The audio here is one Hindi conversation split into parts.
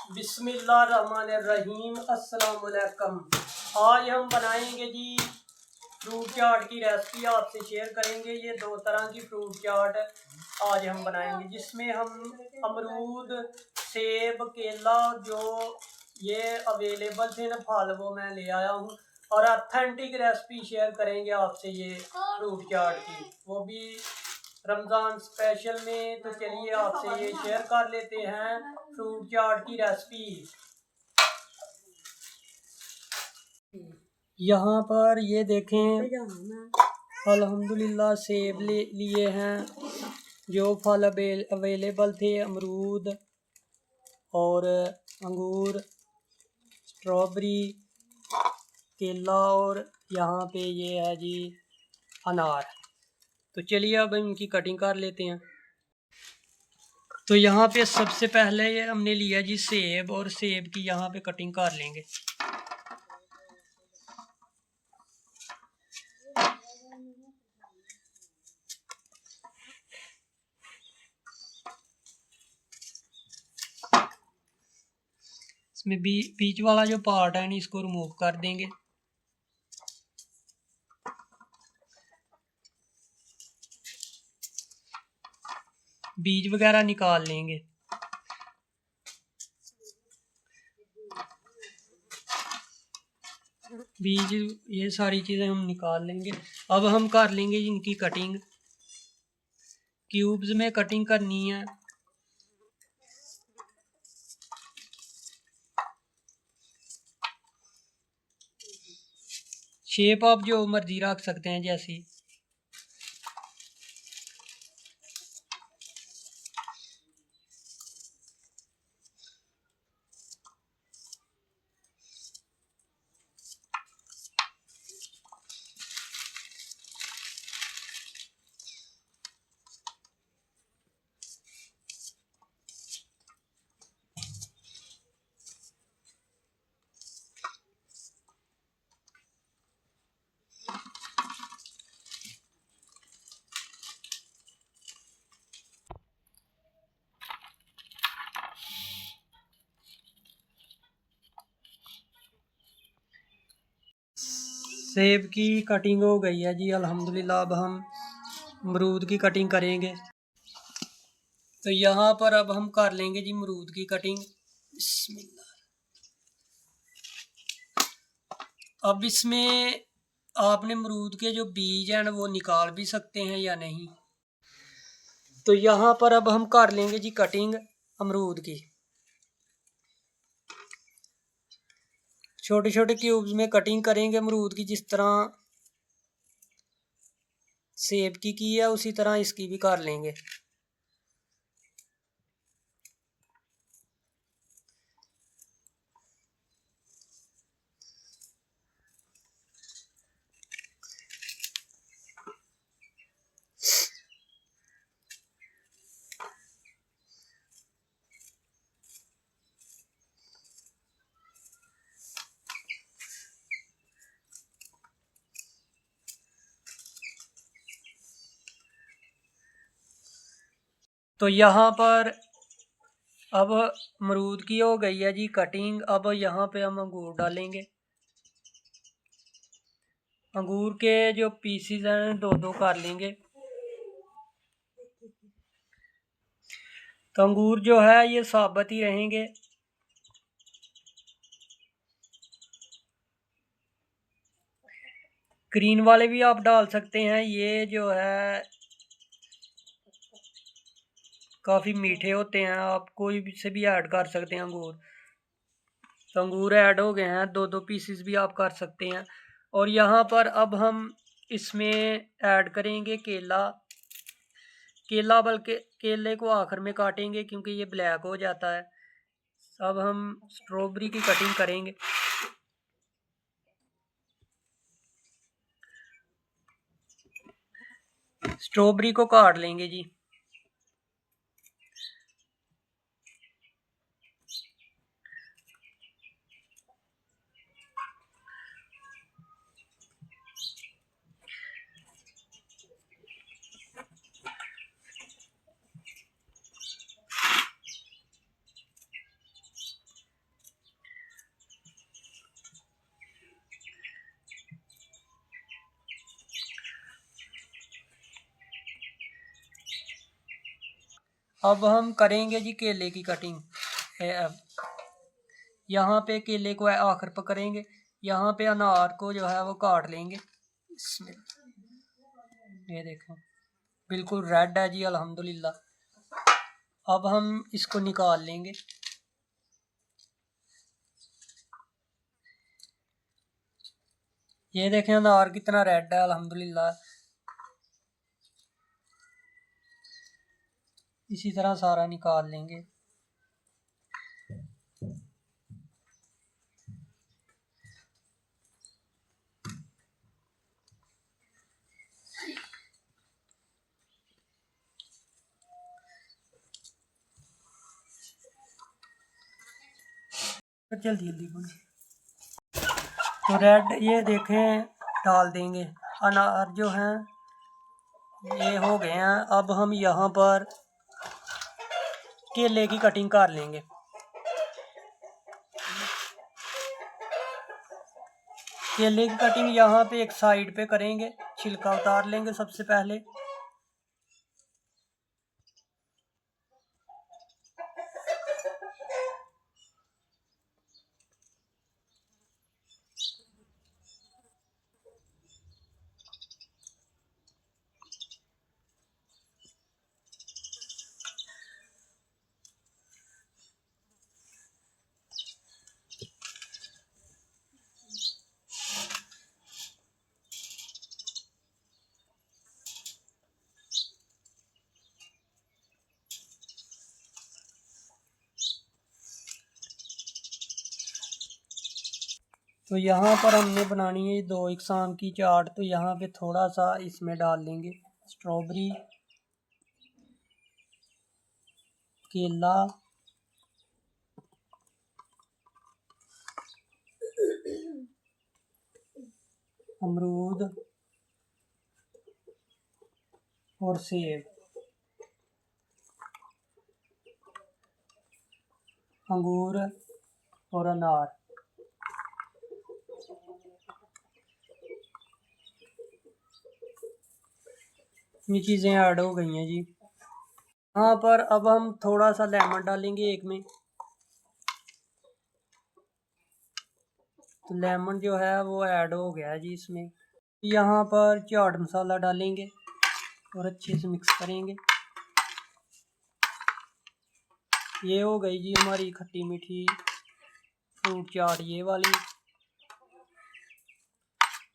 बिस्मिल्लाहिर्रहमानिर्रहीम। अस्सलाम वालेकुम। आज हम बनाएंगे जी फ्रूट चाट की रेसिपी आपसे शेयर करेंगे। ये दो तरह की फ्रूट चाट आज हम बनाएंगे, जिसमें हम अमरूद, सेब, केला जो ये अवेलेबल थे ना फल, वो मैं ले आया हूँ और ऑथेंटिक रेसिपी शेयर करेंगे आपसे ये फ्रूट चाट की, वो भी रमज़ान स्पेशल में। तो चलिए आपसे ये शेयर कर लेते हैं फ्रूट चाट की रेसिपी। यहाँ पर ये देखें, अल्हम्दुलिल्लाह सेब ले लिए हैं, जो फल अवेलेबल थे, अमरूद और अंगूर, स्ट्रॉबेरी, केला और यहाँ पे ये है जी अनार। तो चलिए अब इनकी कटिंग कर लेते हैं। तो यहाँ पे सबसे पहले ये हमने लिया जी सेब, और सेब की यहाँ पे कटिंग कर लेंगे। इसमें बीच वाला जो पार्ट है इसको रिमूव कर देंगे। बीज वगैरह निकाल लेंगे। बीज ये सारी चीज़ें हम निकाल लेंगे। अब हम कर लेंगे इनकी कटिंग। क्यूब्स में कटिंग करनी है। शेप आप जो मर्जी रख सकते हैं जैसी। सेब की कटिंग हो गई है जी अल्हम्दुलिल्लाह। अब हम अमरूद की कटिंग करेंगे। तो यहाँ पर अब हम कर लेंगे जी अमरूद की कटिंग। बिस्मिल्लाह। अब इसमें आपने अमरूद के जो बीज हैं वो निकाल भी सकते हैं या नहीं। तो यहाँ पर अब हम कर लेंगे जी कटिंग अमरूद की। छोटे छोटे क्यूब्स में कटिंग करेंगे अमरूद की, जिस तरह सेब की है उसी तरह इसकी भी कर लेंगे। तो यहाँ पर अब अमरूद की हो गई है जी कटिंग। अब यहाँ पे हम अंगूर डालेंगे। अंगूर के जो पीसीज हैं दो दो कर लेंगे। तो अंगूर जो है ये साबुत ही रहेंगे। ग्रीन वाले भी आप डाल सकते हैं। ये जो है काफ़ी मीठे होते हैं, आप कोई भी से भी ऐड कर सकते हैं अंगूर। तो अंगूर ऐड हो गए हैं, दो दो पीसेस भी आप कर सकते हैं। और यहाँ पर अब हम इसमें ऐड करेंगे केला। केला बल्कि केले को आखिर में काटेंगे क्योंकि ये ब्लैक हो जाता है। अब हम स्ट्रॉबेरी की कटिंग करेंगे। स्ट्रॉबेरी को काट लेंगे जी। अब हम करेंगे जी केले की कटिंग। यहाँ पे केले को आखिर पर करेंगे, यहाँ पे अनार को जो है वो काट लेंगे। इसमें ये देखें बिल्कुल रेड है जी अल्हम्दुलिल्लाह। अब हम इसको निकाल लेंगे। ये देखें अनार कितना रेड है अल्हम्दुलिल्लाह। इसी तरह सारा निकाल लेंगे। जल्दी जल्दी तो रेड ये देखें डाल देंगे। अनार जो हैं ये हो गए हैं। अब हम यहाँ पर केले की कटिंग कर लेंगे। केले की कटिंग यहाँ पे एक साइड पे करेंगे, छिलका उतार लेंगे सबसे पहले। तो यहाँ पर हमने बनानी है 2 इकसाम की चाट। तो यहाँ पे थोड़ा सा इसमें डाल लेंगे स्ट्रॉबेरी, केला, अमरूद और सेब, अंगूर और अनार। ये चीज़ें ऐड हो गई हैं जी। यहाँ पर अब हम थोड़ा सा लेमन डालेंगे एक में। तो लेमन जो है वो ऐड हो गया है जी इसमें। यहाँ पर चाट मसाला डालेंगे और अच्छे से मिक्स करेंगे। ये हो गई जी हमारी खट्टी मीठी फ्रूट चाट ये वाली।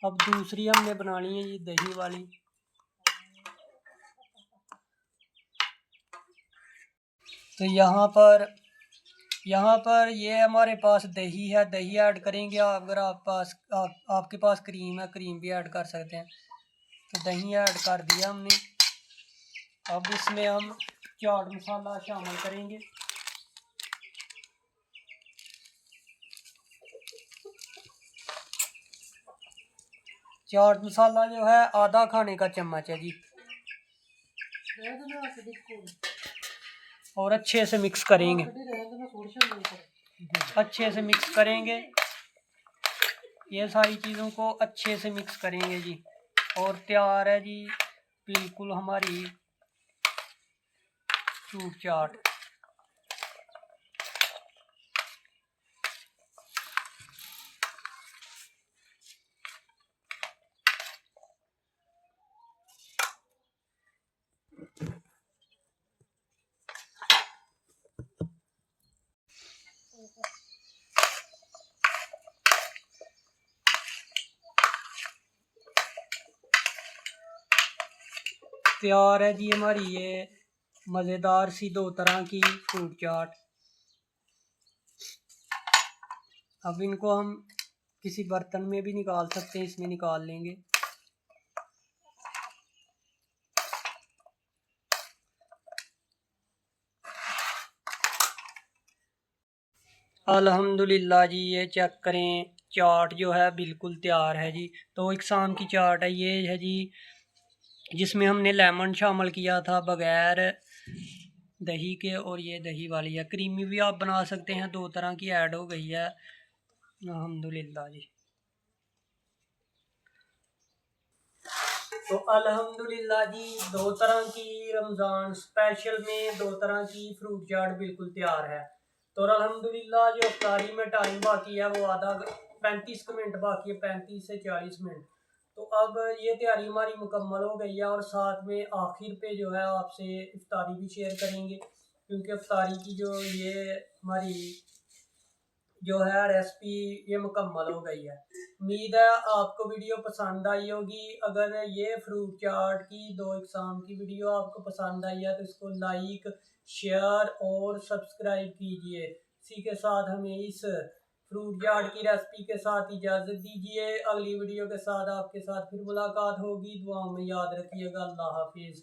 अब दूसरी हमने बनानी है ये दही वाली। तो यहाँ पर ये हमारे पास दही है, दही ऐड करेंगे। अगर आपके पास क्रीम है, क्रीम भी ऐड कर सकते हैं। तो दही ऐड कर दिया हमने। अब इसमें हम चाट मसाला शामिल करेंगे। चाट मसाला जो है आधा खाने का चम्मच है जी। और अच्छे से मिक्स करेंगे, अच्छे से मिक्स करेंगे। ये सारी चीज़ों को अच्छे से मिक्स करेंगे जी। और तैयार है जी बिल्कुल हमारी फ्रूट चाट। तैयार है जी हमारी ये मज़ेदार सी 2 तरह की फ्रूट चाट। अब इनको हम किसी बर्तन में भी निकाल सकते हैं, इसमें निकाल लेंगे। अल्हम्दुलिल्लाह जी ये चेक करें चाट जो है बिल्कुल तैयार है जी। तो एक शाम की चाट है ये है जी, जिसमें हमने लेमन शामिल किया था बगैर दही के। और ये दही वाली है, क्रीमी भी आप बना सकते हैं, 2 तरह की ऐड हो गई है अल्हम्दुलिल्लाह जी। तो अल्हम्दुलिल्लाह जी, दो तरह की रमज़ान स्पेशल में दो तरह की फ्रूट चाट बिल्कुल तैयार है। तो अल्हम्दुलिल्लाह जो इफ्तारी में टाइम बाकी है वो आधा 35 मिनट बाकी है, 35 से 40 मिनट। तो अब ये तैयारी हमारी मुकम्मल हो गई है और साथ में आखिर पे जो है आपसे इफ्तारी भी शेयर करेंगे, क्योंकि इफ्तारी की जो ये हमारी जो है रेसिपी ये मुकम्मल हो गई है। उम्मीद है आपको वीडियो पसंद आई होगी। अगर ये फ्रूट चाट की दो इकसाम की वीडियो आपको पसंद आई है तो इसको लाइक, शेयर और सब्सक्राइब कीजिए। इसी के साथ हमें इस फ्रूट चाट की रेसिपी के साथ इजाज़त दीजिए। अगली वीडियो के साथ आपके साथ फिर मुलाकात होगी। दुआओं में याद रखिएगा। अल्लाह हाफिज़।